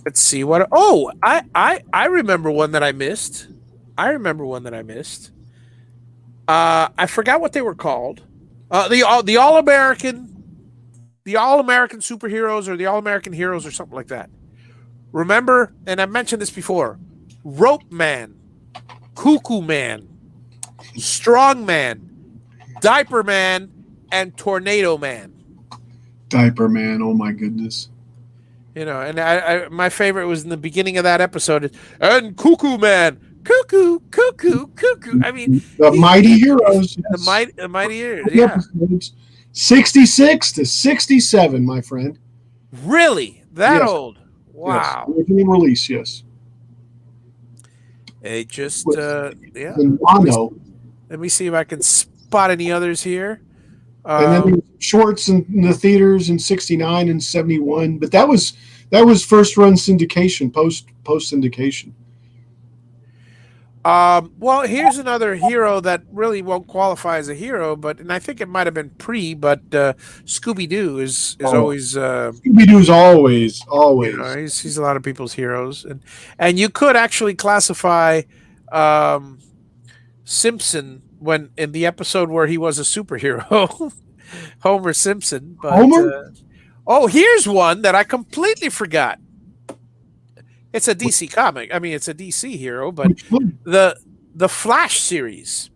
Let's see what. Oh, I remember one that I missed. I forgot what they were called. The All American superheroes or the All American heroes or something like that. Remember, and I mentioned this before: Rope Man, Cuckoo Man, Strong Man, Diaper Man, and Tornado Man. Diaper Man, oh my goodness. And my favorite was in the beginning of that episode. And Cuckoo Man, cuckoo. I mean, the Mighty Heroes. The Mighty Heroes, yeah. 66 to 67, my friend. Really? That old? Wow. Yes. Original release, yes. It just, yeah. Let me see if I can spot any others here. And then shorts in the theaters in 69 and 71, but that was first run syndication, post syndication. Well, here's another hero that really won't qualify as a hero, and I think it might have been but Scooby Doo is always Scooby Doo's always. He's a lot of people's heroes, and you could actually classify Simpson when in the episode where he was a superhero, Homer Simpson. But, Homer? Here's one that I completely forgot. It's a DC comic. I mean, it's a DC hero, but the Flash series.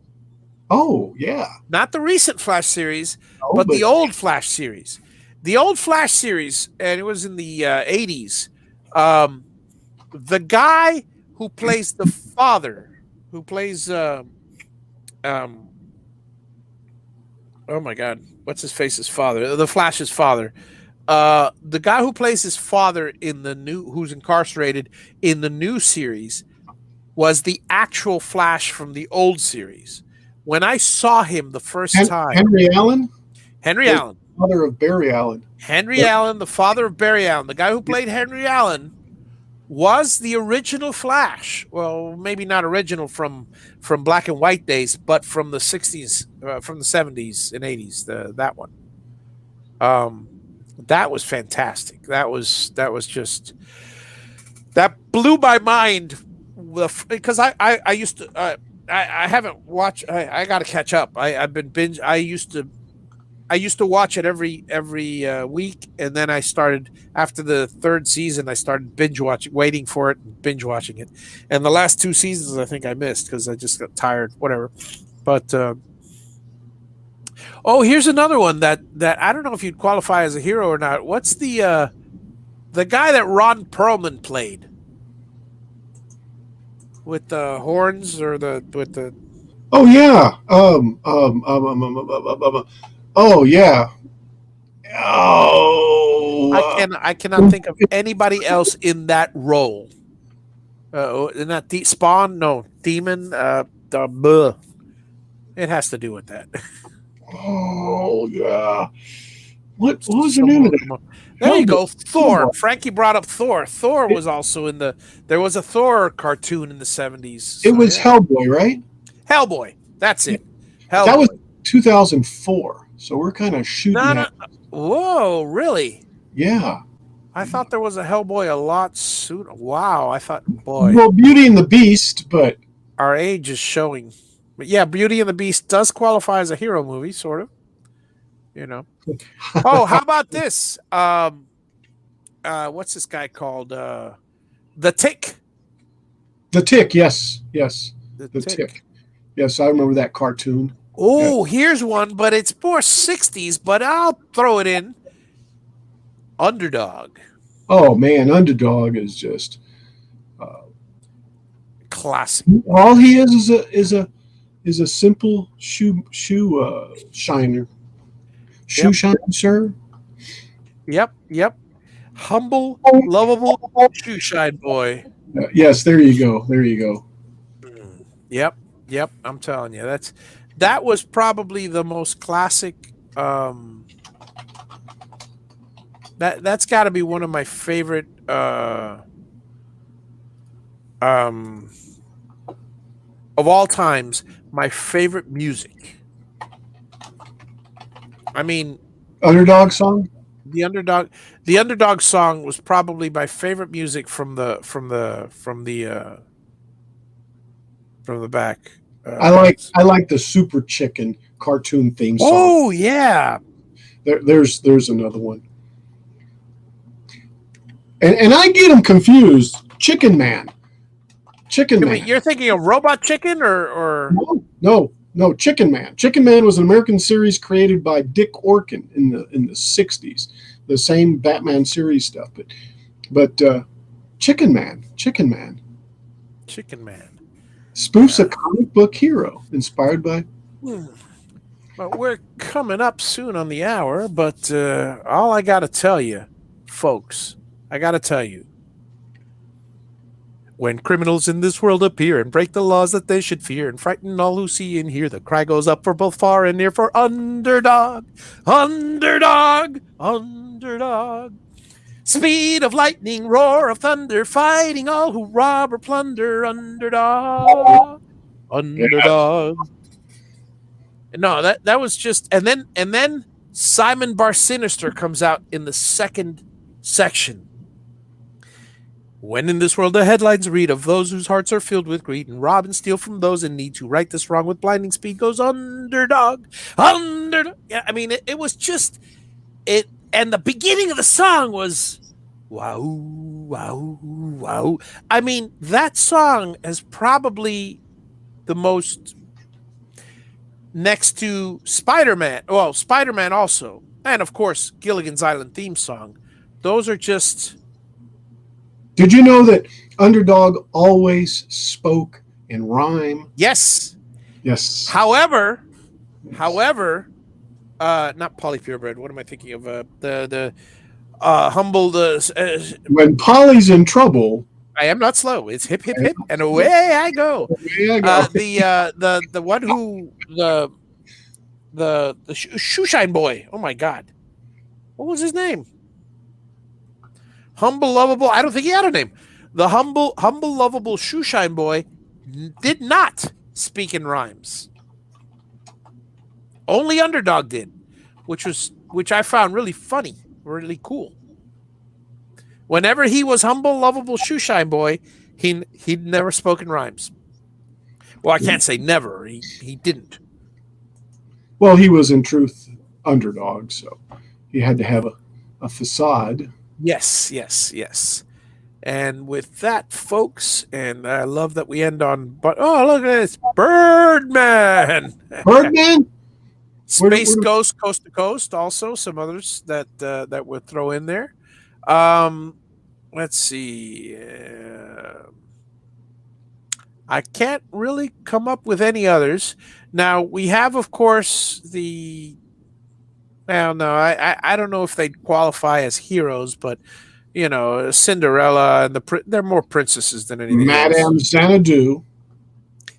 Oh, yeah. Not the recent Flash series, but the old Flash series. The old Flash series, and it was in the 80s. The guy who plays the father, who plays oh my God, what's his face's father? The Flash's father. The guy who plays his father in the who's incarcerated in the new series, was the actual Flash from the old series. When I saw him the first time, Henry Allen, Henry Allen, father of Barry Allen. Henry Allen, the father of Barry Allen, the guy who played Henry Allen, was the original Flash. Well, maybe not original from black and white days, but from the 60s, from the 70s and 80s. That one. That was fantastic. That was just, that blew my mind, because I used to I haven't watched. I got to catch up. I've been binge. I used to watch it every week, and then I started, after the third season, I started binge watching, waiting for it, and binge watching it. And the last 2 seasons, I think I missed because I just got tired. Whatever. But here's another one that I don't know if you'd qualify as a hero or not. What's the guy that Ron Perlman played with the horns, or with the? Oh yeah. Oh yeah. Oh. I cannot think of anybody else in that role. In that Spawn, no, Demon. It has to do with that. Oh yeah. What was the name of it? There you go. Thor. Frankie brought up Thor. Thor was also in the. There was a Thor cartoon in the 70s. So, it was Hellboy, right? Hellboy. That's it. Hellboy. That was 2004. So we're kind of shooting. No. Whoa, really? Yeah. I thought there was a Hellboy a lot sooner. Wow, I thought, boy. Well, Beauty and the Beast, but our age is showing. But yeah, Beauty and the Beast does qualify as a hero movie, sort of. You know. Oh, how about this? What's this guy called? The Tick. The Tick, yes. The Tick. Tick. Yes, I remember that cartoon. Oh, here's one, but it's more 60s, but I'll throw it in. Underdog. Oh man, Underdog is just classic. All he is a simple shoe shiner. Shoe shiner, sir. Yep. Humble, lovable shoe shine boy. Yes, there you go. Yep. I'm telling you, that was probably the most classic. That's got to be one of my favorite. Of all times, my favorite music. I mean, Underdog song. The underdog song was probably my favorite music from the back. I like the Super Chicken cartoon theme song. Oh yeah. There's another one. And I get them confused. Chicken Man. Wait, you're thinking of Robot Chicken or No, Chicken Man. Chicken Man was an American series created by Dick Orkin in the 60s. The same Batman series stuff, but Chicken Man spoofs a comic book hero inspired by. Well, we're coming up soon on the hour, but all I got to tell you, folks, when criminals in this world appear and break the laws that they should fear and frighten all who see and hear, the cry goes up for both far and near for underdog, underdog, underdog. Speed of lightning, roar of thunder, fighting all who rob or plunder, underdog, underdog. No, that was just, and then Simon Bar Sinister comes out in the second section. When in this world the headlines read of those whose hearts are filled with greed and rob and steal from those in need, to right this wrong with blinding speed goes underdog, underdog. Yeah, I mean it was just it, and the beginning of the song was wow, wow, wow. I mean that song is probably the most, next to Spider-Man. Well, Spider-Man also, and of course Gilligan's Island theme song. Those are just. Did you know that Underdog always spoke in rhyme? Yes. However, not Polly Purebred. What am I thinking of? humble. When Polly's in trouble, I am not slow. It's hip hip hip, and away I go. there you go. The one who the shoeshine boy. Oh my God, what was his name? Humble, lovable. I don't think he had a name. The humble, lovable shoeshine boy did not speak in rhymes. Only Underdog did, which I found really funny, really cool. Whenever he was humble, lovable shoeshine boy, he'd never spoken rhymes. Well, I can't say never. He didn't. Well, he was in truth underdog, so he had to have a facade. Yes. And with that, folks, and I love that we end on. But oh, look at this, Birdman. Birdman. Space Ghost, Coast to Coast. Also, some others that would throw in there. Let's see. I can't really come up with any others. Now we have, of course, the. Well, no, I don't know if they'd qualify as heroes, but you know, Cinderella and they're more princesses than anything Madame else. Xanadu.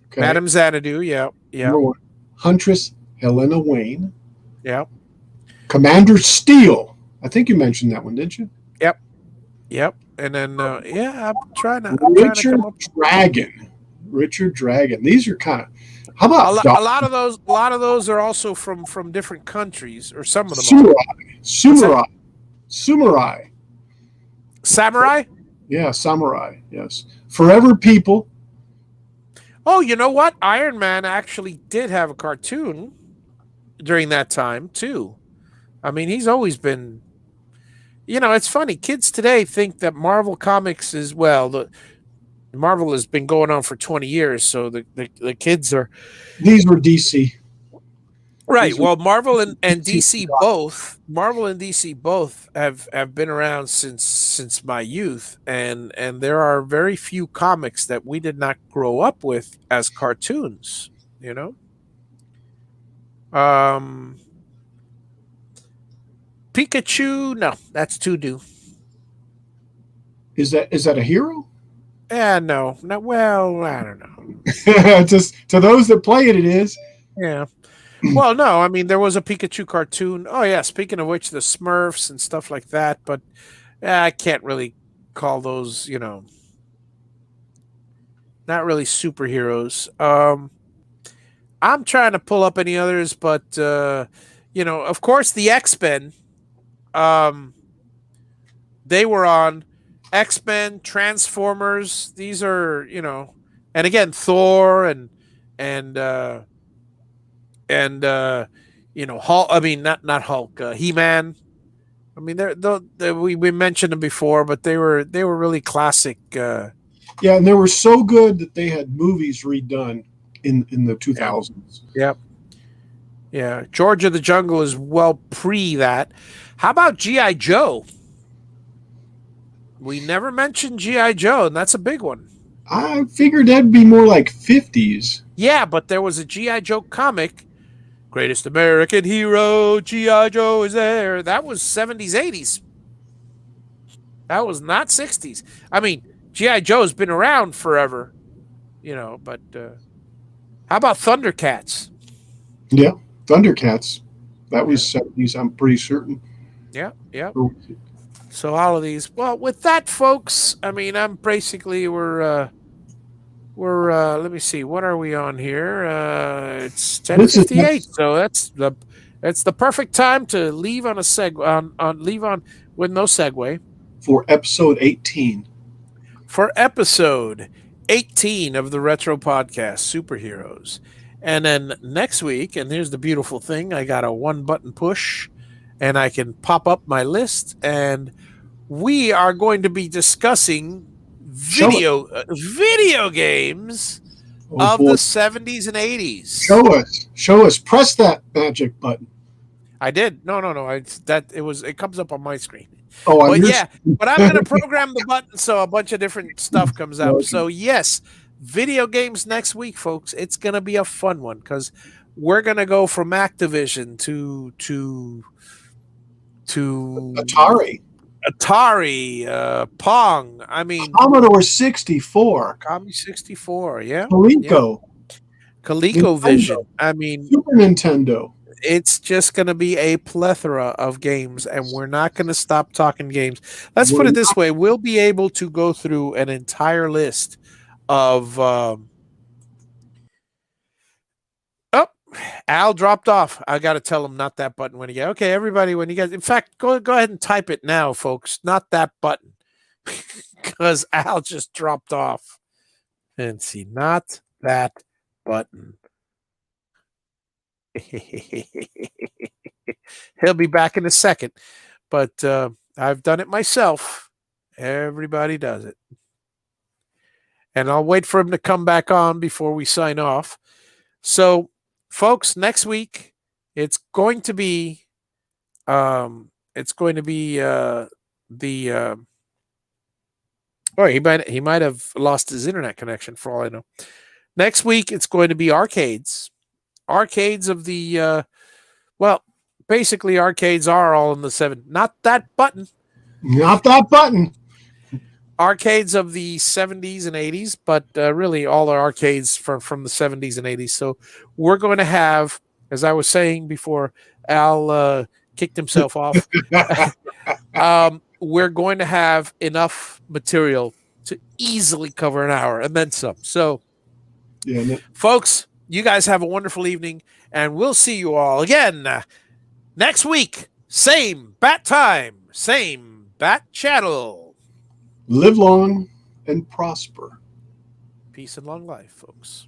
Okay. Madame Xanadu, yeah. Number one. Huntress Helena Wayne. Yeah. Commander Steele. I think you mentioned that one, didn't you? Yep. And then I'm trying to come up Dragon. Richard Dragon. These are kind of. How about a lot of those? A lot of those are also from different countries, or some of them. Samurai. Yeah, Samurai. Yes. Forever People. Oh, you know what? Iron Man actually did have a cartoon during that time too. I mean, he's always been. You know, it's funny. Kids today think that Marvel Comics is Marvel has been going on for 20 years, so the kids are. These were DC. Right. Well, Marvel and DC both. Marvel and DC both have been around since my youth, and there are very few comics that we did not grow up with as cartoons. You know. Pikachu, no, that's Tudu. Is that a hero? Yeah, no. Well, I don't know. Just to those that play it is. Yeah. Well, no, I mean there was a Pikachu cartoon. Oh yeah, speaking of which, the Smurfs and stuff like that, but I can't really call those, you know, not really superheroes. I'm trying to pull up any others, but you know, of course the X-Men. They were on X-Men, Transformers. These are, you know, and again Thor and you know, Hulk. I mean, not Hulk. He-Man. I mean, we mentioned them before, but they were really classic. Yeah, and they were so good that they had movies redone in the 2000s. Yep. Yeah, George of the Jungle is well pre that. How about G.I. Joe? We never mentioned G.I. Joe, and that's a big one. I figured that'd be more like 50s. Yeah, but there was a G.I. Joe comic, Greatest American Hero, G.I. Joe is there. That was 70s, 80s. That was not 60s. I mean, G.I. Joe's been around forever, you know, but how about Thundercats? Yeah, Thundercats. That was 70s, I'm pretty certain. Yeah. So all of these. Well, with that, folks, I mean, I'm basically we're let me see, what are we on here? It's 10:58, so that's the perfect time to leave on a leave on with no segue for episode 18. For episode 18 of the Retro Podcast, Superheroes. And then next week, and here's the beautiful thing, I got a one button push and I can pop up my list, and we are going to be discussing video games of the 70s and 80s. Show us. Press that magic button. I did. No. It comes up on my screen. Oh, but I'm going to program the button so a bunch of different stuff comes up. Okay. So yes, video games next week, folks. It's going to be a fun one because we're going to go from Activision to Atari. Atari, Pong. I mean, Commodore 64, Commie 64. Yeah, yeah. Coleco, ColecoVision. Nintendo, I mean, Super Nintendo. it's just going to be a plethora of games, and we're not going to stop talking games. Let's put We're it this way: we'll be able to go through an entire list of. Oh, Al dropped off. I got to tell him not that button when he get. Okay, everybody, when you guys, in fact, go ahead and type it now, folks. Not that button, because Al just dropped off. And see, not that button. He'll be back in a second, but I've done it myself. Everybody does it. And I'll wait for him to come back on before we sign off. So, folks, next week it's going to be the oh, he might have lost his internet connection for all I know. Next week it's going to be arcades of the well, basically arcades are all in the seven. Not that button. Not that button. Arcades of the 70s and 80s, but really all our arcades from the 70s and 80s. So we're going to have, as I was saying before, Al kicked himself off. We're going to have enough material to easily cover an hour and then some. So, Yeah, folks, you guys have a wonderful evening, and we'll see you all again next week. Same bat time, same bat channel. live long and prosper. Peace and long life, folks.